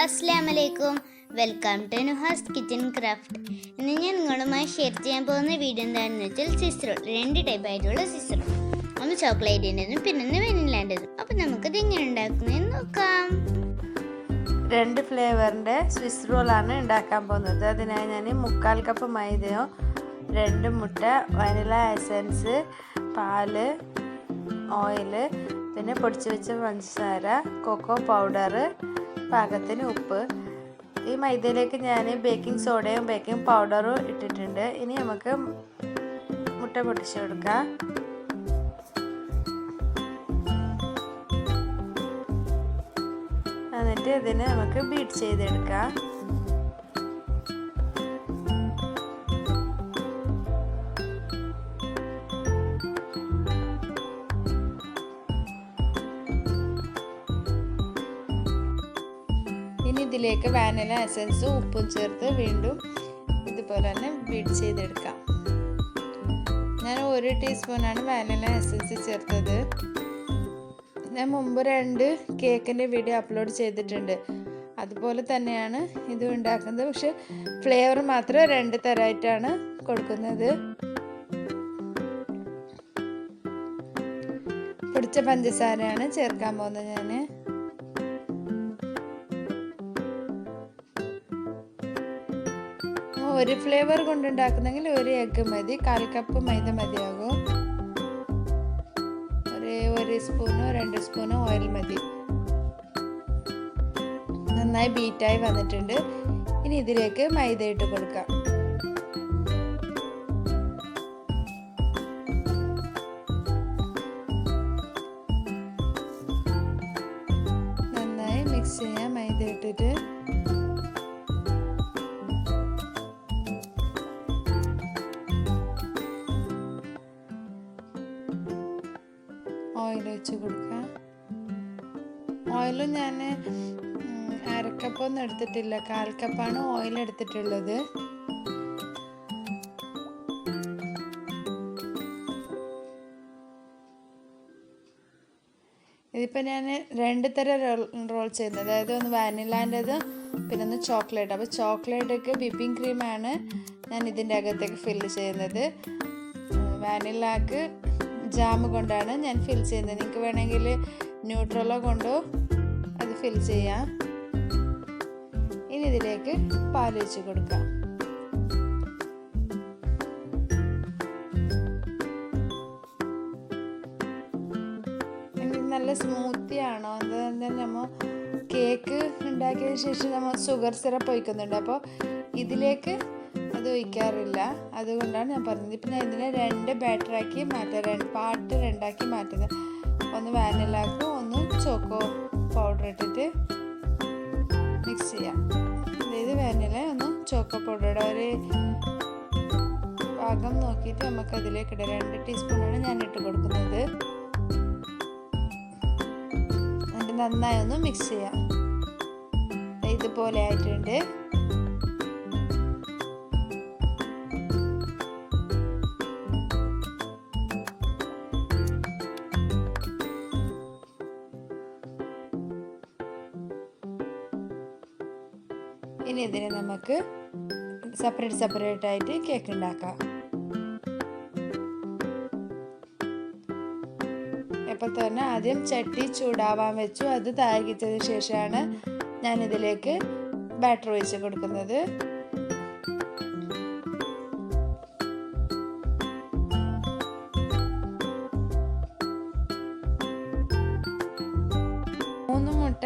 അസ്സലാമലൈക്കും. Welcome to Nuha's kitchen craft. ഇന്ന് ഞാൻ നിങ്ങളുമായി ഷെയർ ചെയ്യാൻ പോകുന്ന വീഡിയോ എന്താണെന്ന് വെച്ചാൽ സ്വിസ് റോൾ. 2 ടൈപ്പ് ആയിട്ടുള്ള സ്വിസ് റോൾ, ഒന്ന് ചോക്ലേറ്റിൻ്റെതും പിന്നെ ഒന്ന് വെനിലാൻ്റെതും. അപ്പം നമുക്കത് എങ്ങനെ ഉണ്ടാക്കുന്നതെന്ന് നോക്കാം. 2 ഫ്ലേവറിൻ്റെ സ്വിസ് റോളാണ് ഉണ്ടാക്കാൻ പോകുന്നത്. അതിനായി ഞാൻ 1/4 കപ്പ് മൈദയോ 2 മുട്ട, വനില എസൻസ്, പാല്, ഓയിൽ, പിന്നെ പൊടിച്ച് വെച്ച പഞ്ചസാര, കൊക്കോ പൗഡർ, പാകത്തിന് ഉപ്പ്. ഈ മൈദയിലേക്ക് ഞാൻ ബേക്കിംഗ് സോഡയും ബേക്കിംഗ് പൗഡറും ഇട്ടിട്ടുണ്ട്. ഇനി നമുക്ക് മുട്ട പൊട്ടിച്ച് കൊടുക്കാം. എന്നിട്ട് ഇതിന് നമുക്ക് ബീറ്റ് ചെയ്തെടുക്കാം. ഇനി ഇതിലേക്ക് വാനില എസൻസും ഉപ്പും ചേർത്ത് വീണ്ടും ഇതുപോലെ തന്നെ ബീറ്റ് ചെയ്തെടുക്കാം. ഞാൻ 1 ടീസ്പൂണാണ് വാനില എസൻസ് ചേർത്തത്. ഞാൻ മുമ്പ് 2 കേക്കിൻ്റെ വീഡിയോ അപ്ലോഡ് ചെയ്തിട്ടുണ്ട്. അതുപോലെ തന്നെയാണ് ഇത് ഉണ്ടാക്കുന്നത്. പക്ഷെ ഫ്ലേവർ മാത്രം 2 തരമായിട്ടാണ് കൊടുക്കുന്നത്. പൊടിച്ച പഞ്ചസാരയാണ് ചേർക്കാൻ പോകുന്നത്. ഞാൻ ഒരു ഫ്ലേവർ കൊണ്ടുണ്ടാക്കുന്നെങ്കിൽ 1 എഗ്ഗ് മതി. 1/4 കപ്പ് മൈദ മതിയാകും. 1 സ്പൂണോ 2 സ്പൂണോ ഓയിൽ മതി. നന്നായി ബീറ്റായി വന്നിട്ടുണ്ട്. ഇനി ഇതിലേക്ക് മൈദ ഇട്ട് കൊടുക്കാം. നന്നായി മിക്സ് ചെയ്യാം. മൈദ ഇട്ടിട്ട് ഓയിൽ വെച്ച് കൊടുക്കാം. ഓയിലും ഞാൻ 1/2 കപ്പൊന്നും എടുത്തിട്ടില്ല, 1/4 കപ്പാണ് ഓയിൽ എടുത്തിട്ടുള്ളത്. ഇതിപ്പോൾ ഞാൻ 2 തരം റോൾ ചെയ്യുന്നത്. അതായത് ഒന്ന് വാനിലാൻ്റെത് പിന്നെ ഒന്ന് ചോക്ലേറ്റ്. അപ്പോൾ ചോക്ലേറ്റൊക്കെ വിപ്പിംഗ് ക്രീമാണ് ഞാൻ ഇതിൻ്റെ അകത്തേക്ക് ഫില്ല് ചെയ്യുന്നത്. വാനിലാക്ക് ജാം കൊണ്ടാണ് ഞാൻ ഫിൽ ചെയ്യുന്നത്. നിങ്ങൾക്ക് വേണമെങ്കിൽ ന്യൂട്രലോ കൊണ്ടോ അത് ഫിൽ ചെയ്യാം. ഇനി ഇതിലേക്ക് പാൽ ഒഴിച്ച് കൊടുക്കാം. നല്ല സ്മൂത്തി ആണോ എന്താ, നമ്മൾ കേക്ക് ഉണ്ടാക്കിയതിന് ശേഷം നമ്മൾ ഷുഗർ സിറപ്പ് ഒഴിക്കുന്നുണ്ട്. അപ്പോൾ ഇതിലേക്ക് അത് ഒഴിക്കാറില്ല. അതുകൊണ്ടാണ് ഞാൻ പറഞ്ഞത്. ഇപ്പം ഞാൻ ഇതിനെ 2 ബാറ്ററാക്കി മാറ്റാം, പാർട്ട് 2ആക്കി മാറ്റുന്നത്. ഒന്ന് വാനിലാക്കും ഒന്ന് ചോക്കോ പൗഡർ ഇട്ടിട്ട് മിക്സ് ചെയ്യാം. അതായത് വാനില ഒന്ന് ചോക്കോ പൗഡറുടെ ഒരു പാകം നോക്കിയിട്ട് നമുക്ക് അതിലേക്ക് ഇടാം. 2 ടീസ്പൂണാണ് ഞാൻ ഇട്ട് കൊടുക്കുന്നത്. എന്നിട്ട് നന്നായി ഒന്ന് മിക്സ് ചെയ്യാം. ഇതുപോലെ ആയിട്ടുണ്ട്. ഇനി ഇതിനെ നമുക്ക് സെപ്പറേറ്റ് ആയിട്ട് കേക്ക് ഉണ്ടാക്കാം. ഇപ്പോൾ തന്നെ ആദ്യം ചട്ടി ചൂടാവാൻ വെച്ചു. അത് താഴ്കിച്ചതിന് ശേഷമാണ് ഞാൻ ഇതിലേക്ക് ബാറ്റർ ഒഴിച്ച് കൊടുക്കുന്നത്.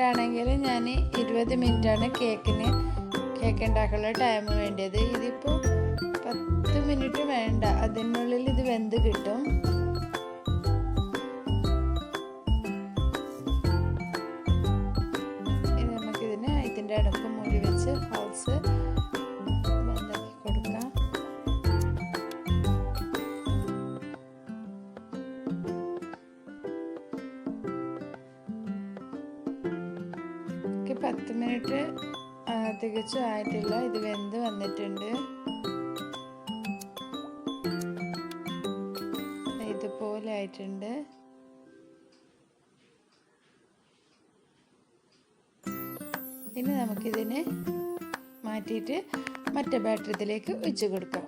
ആണെങ്കിൽ ഞാൻ 20 മിനിറ്റാണ് കേക്ക് ഉണ്ടാക്കാനുള്ള ടൈം വേണ്ടിയത്. ഇതിപ്പോൾ 10 മിനിറ്റ് വേണ്ട, അതിനുള്ളിൽ ഇത് വെന്ത് കിട്ടും. ഇനി നമുക്കിതിന് ഇതിൻ്റെ അടുക്ക് മൂടി വെച്ച് ഹോൾസ് ബന്ധാക്കി കൊടുക്കാം. എനിക്ക് 10 മിനിറ്റ് തികച്ചും ആയിട്ടില്ല. ഇത് വെന്ത് വന്നിട്ടുണ്ട്. ഇതുപോലെ ആയിട്ടുണ്ട്. ഇനി നമുക്കിതിനെ മാറ്റിയിട്ട് മറ്റേ ബാറ്ററി ഇതിലേക്ക് ഒഴിച്ച് കൊടുക്കാം.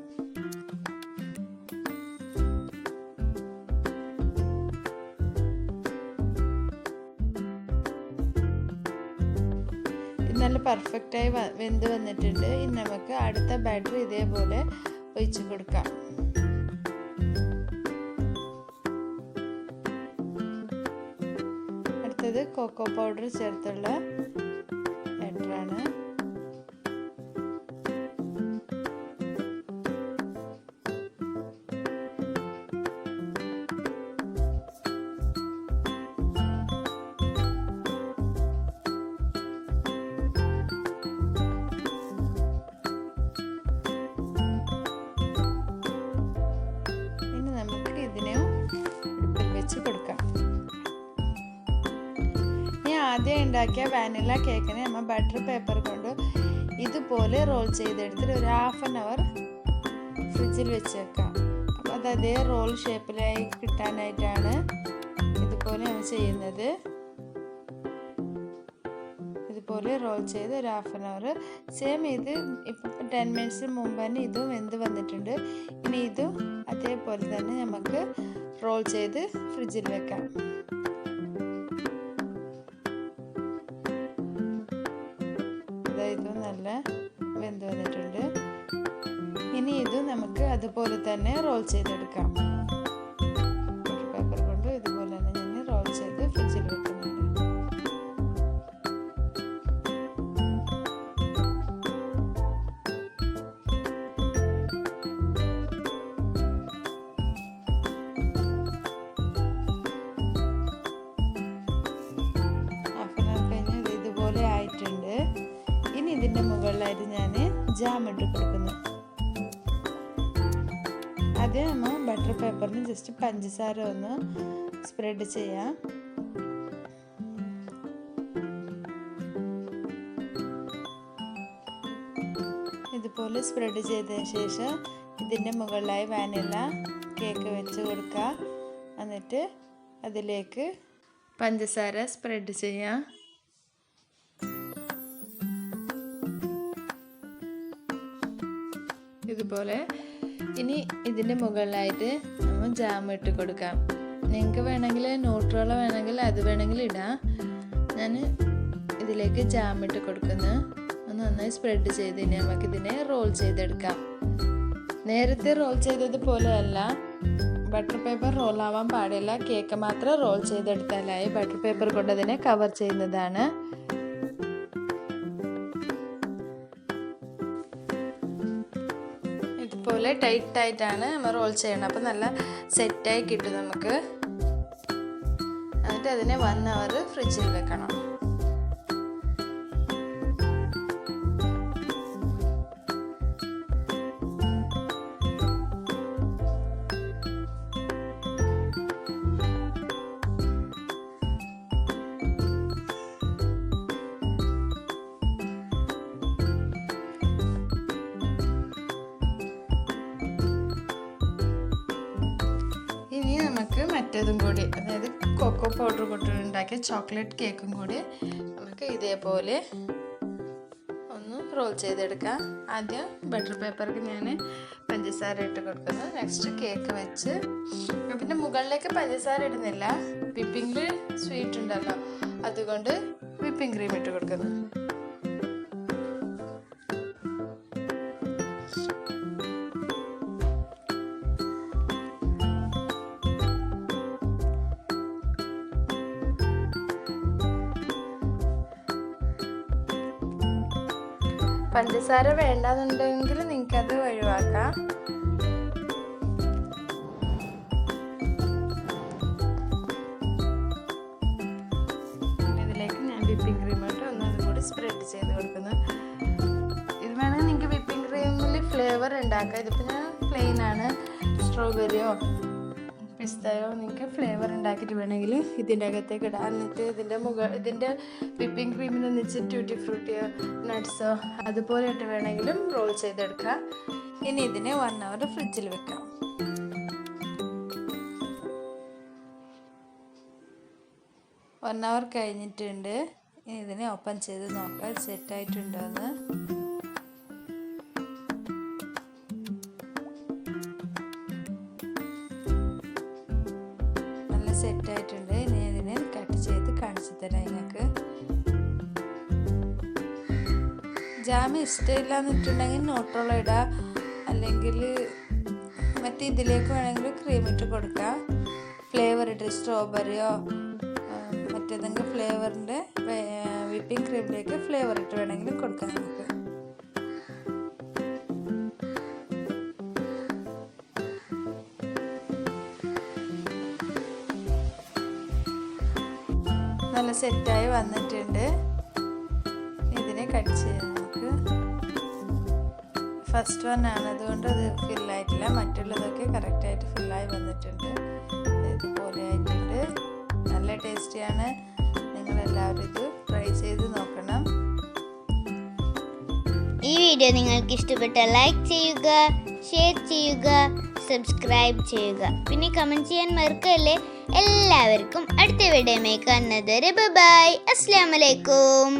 നല്ല പെർഫെക്റ്റായി വെന്ത് വന്നിട്ടുണ്ട്. ഇനി നമുക്ക് അടുത്ത ബാറ്ററി ഇതേപോലെ ഒഴിച്ച് കൊടുക്കാം. അടുത്തത് കൊക്കോ പൗഡർ ചേർത്തുള്ള ബാറ്ററാണ്. ആദ്യം ഉണ്ടാക്കിയ വാനില കേക്കിനെ നമ്മൾ ബട്ടർ പേപ്പർ കൊണ്ട് ഇതുപോലെ റോൾ ചെയ്തെടുത്തിട്ട് ഒരു 1/2 hour ഫ്രിഡ്ജിൽ വെച്ച് വെക്കാം. അപ്പോൾ അത് അതേ റോൾ ഷേപ്പിലായി കിട്ടാനായിട്ടാണ് ഇതുപോലെ നമ്മൾ ചെയ്യുന്നത്. ഇതുപോലെ റോൾ ചെയ്ത് ഒരു 1/2 hour സെയിം ഇത് ഇപ്പം 10 minutes മുമ്പ് തന്നെ ഇതും വെന്ത് വന്നിട്ടുണ്ട്. ഇനി ഇതും അതേപോലെ തന്നെ നമുക്ക് റോൾ ചെയ്ത് ഫ്രിഡ്ജിൽ വെക്കാം. ഇതും നല്ല വെന്ത് വന്നിട്ടുണ്ട്. ഇനി ഇത് നമുക്ക് അതുപോലെ തന്നെ റോൾ ചെയ്തെടുക്കാം. പേപ്പർ കൊണ്ട് ഇതുപോലെ തന്നെ ഞാൻ റോൾ ചെയ്ത് ഫ്രിഡ്ജിൽ വെക്കുന്നുണ്ട്. ഇതുപോലെ ആയിട്ടുണ്ട്. ഇനി ഇതിൻ്റെ മുകളിലായിട്ട് ഞാൻ ജാം ഇട്ട് കൊടുക്കുന്നു. ആദ്യം നമ്മൾ ബട്ടർ പേപ്പറിന് ജസ്റ്റ് പഞ്ചസാര ഒന്ന് സ്പ്രെഡ് ചെയ്യാം. ഇതുപോലെ സ്പ്രെഡ് ചെയ്തതിന് ശേഷം ഇതിൻ്റെ മുകളിലായി വാനില കേക്ക് വെച്ച് കൊടുക്കുക. എന്നിട്ട് അതിലേക്ക് പഞ്ചസാര സ്പ്രെഡ് ചെയ്യാം. ഇതുപോലെ ഇനി ഇതിൻ്റെ മുകളിലായിട്ട് നമ്മൾ ജാം ഇട്ട് കൊടുക്കാം. നിങ്ങൾക്ക് വേണമെങ്കിൽ ന്യൂട്രല വേണമെങ്കിൽ അത് വേണമെങ്കിൽ ഇടാം. ഞാൻ ഇതിലേക്ക് ജാം ഇട്ട് കൊടുക്കുന്നു. ഒന്ന് നന്നായി സ്പ്രെഡ് ചെയ്ത് ഇനി നമുക്കിതിനെ റോൾ ചെയ്തെടുക്കാം. നേരത്തെ റോൾ ചെയ്തതുപോലെ അല്ല, ബട്ടർ പേപ്പർ റോൾ ആവാൻ പാടില്ല. കേക്ക് മാത്രം റോൾ ചെയ്തെടുത്താലായി. ബട്ടർ പേപ്പർ കൊണ്ട് അതിനെ കവർ ചെയ്യുന്നതാണ്. ഇതുപോലെ ടൈറ്റായിട്ടാണ് നമ്മൾ റോൾ ചെയ്യണം. അപ്പം നല്ല സെറ്റായി കിട്ടും നമുക്ക്. എന്നിട്ട് അതിനെ 1 hour ഫ്രിഡ്ജിൽ വെക്കണം. ഇനി നമുക്ക് മറ്റേതും കൂടി, അതായത് കൊക്കോ പൗഡർ കൊണ്ടുണ്ടാക്കിയ ചോക്ലേറ്റ് കേക്കും കൂടി നമുക്ക് ഇതേപോലെ ഒന്ന് റോൾ ചെയ്തെടുക്കാം. ആദ്യം ബട്ടർ പേപ്പർക്ക് ഞാൻ പഞ്ചസാര ഇട്ട് കൊടുക്കുന്നു. നെക്സ്റ്റ് കേക്ക് വെച്ച്, പിന്നെ മുകളിലേക്ക് പഞ്ചസാര ഇടുന്നില്ല, വിപ്പിംഗ് സ്വീറ്റ് ഉണ്ടല്ലോ, അതുകൊണ്ട് വിപ്പിംഗ് ക്രീം ഇട്ട് കൊടുക്കുന്നു. പഞ്ചസാര വേണ്ടെന്നുണ്ടെങ്കിൽ നിങ്ങൾക്കത് ഒഴിവാക്കാം. ഇതിലേക്ക് ഞാൻ വിപ്പിംഗ് ക്രീം ഇട്ട് ഒന്നും കൂടി സ്പ്രെഡ് ചെയ്ത് കൊടുക്കുന്നു. ഇത് വേണമെങ്കിൽ നിങ്ങൾക്ക് വിപ്പിംഗ് ക്രീമിൽ ഫ്ലേവർ ഉണ്ടാക്കാം. ഇതിപ്പോൾ ഞാൻ പ്ലെയിൻ ആണ്. സ്ട്രോബെറിയോ പിസ്തയോ നിങ്ങൾക്ക് ഫ്ലേവർ ഉണ്ടാക്കിയിട്ട് വേണമെങ്കിൽ ഇതിൻ്റെ അകത്തേക്ക് ഇടാം. എന്നിട്ട് ഇതിൻ്റെ വിപ്പിംഗ് ക്രീമിന് ഒന്നിച്ച് ട്യൂട്ടി ഫ്രൂട്ടിയോ നട്ട്സോ അതുപോലെ ഇട്ട് വേണമെങ്കിലും റോൾ ചെയ്തെടുക്കാം. ഇനി ഇതിനെ 1 hour ഫ്രിഡ്ജിൽ വെക്കാം. $1 hour കഴിഞ്ഞിട്ടുണ്ട്. ഇതിനെ ഓപ്പൺ ചെയ്ത് നോക്കാം സെറ്റായിട്ടുണ്ടോ എന്ന്. നല്ല സെറ്റായിട്ടുണ്ട്. ഇനി ഇതിനെ കട്ട് ചെയ്ത് കാണിച്ചു തരാം നിങ്ങൾക്ക്. ജാം ഇഷ്ടമില്ല എന്നിട്ടുണ്ടെങ്കിൽ ന്യൂട്രൽ ഇടാം, അല്ലെങ്കിൽ മറ്റേ ഇതിലേക്ക് വേണമെങ്കിൽ ക്രീം ഇട്ട് കൊടുക്കാം. ഫ്ലേവർ ഇട്ട് സ്ട്രോബെറിയോ മറ്റേതെങ്കിലും ഫ്ലേവറിൻ്റെ വിപ്പിംഗ് ക്രീമിലേക്ക് ഫ്ലേവർ ഇട്ട് വേണമെങ്കിലും കൊടുക്കാം നമുക്ക്. നല്ല സെറ്റായി വന്നിട്ടുണ്ട്. ഇതിനെ കട്ട് ചെയ്യാം നമുക്ക്. ഫസ്റ്റ് വൺ ആണ്, അതുകൊണ്ട് അത് ഫില്ലായിട്ടില്ല. മറ്റുള്ളതൊക്കെ കറക്റ്റായിട്ട് ഫില്ലായി വന്നിട്ടുണ്ട്. ഇതുപോലെ ആയിട്ടുണ്ട്. നല്ല ടേസ്റ്റിയാണ്. നിങ്ങളെല്ലാവരും ഇത് ട്രൈ ചെയ്ത് നോക്കണം. ഈ വീഡിയോ നിങ്ങൾക്ക് ഇഷ്ടപ്പെട്ടാൽ ലൈക്ക് ചെയ്യുക, ഷെയർ ചെയ്യുക, സബ്സ്ക്രൈബ് ചെയ്യുക. പിന്നെ കമൻറ്റ് ചെയ്യാൻ മറക്കല്ലേ. എല്ലാവർക്കും അടുത്ത വീഡിയോയുമായി കാണുന്നത് വരെ ബൈ. അസ്സലാമു അലൈക്കും.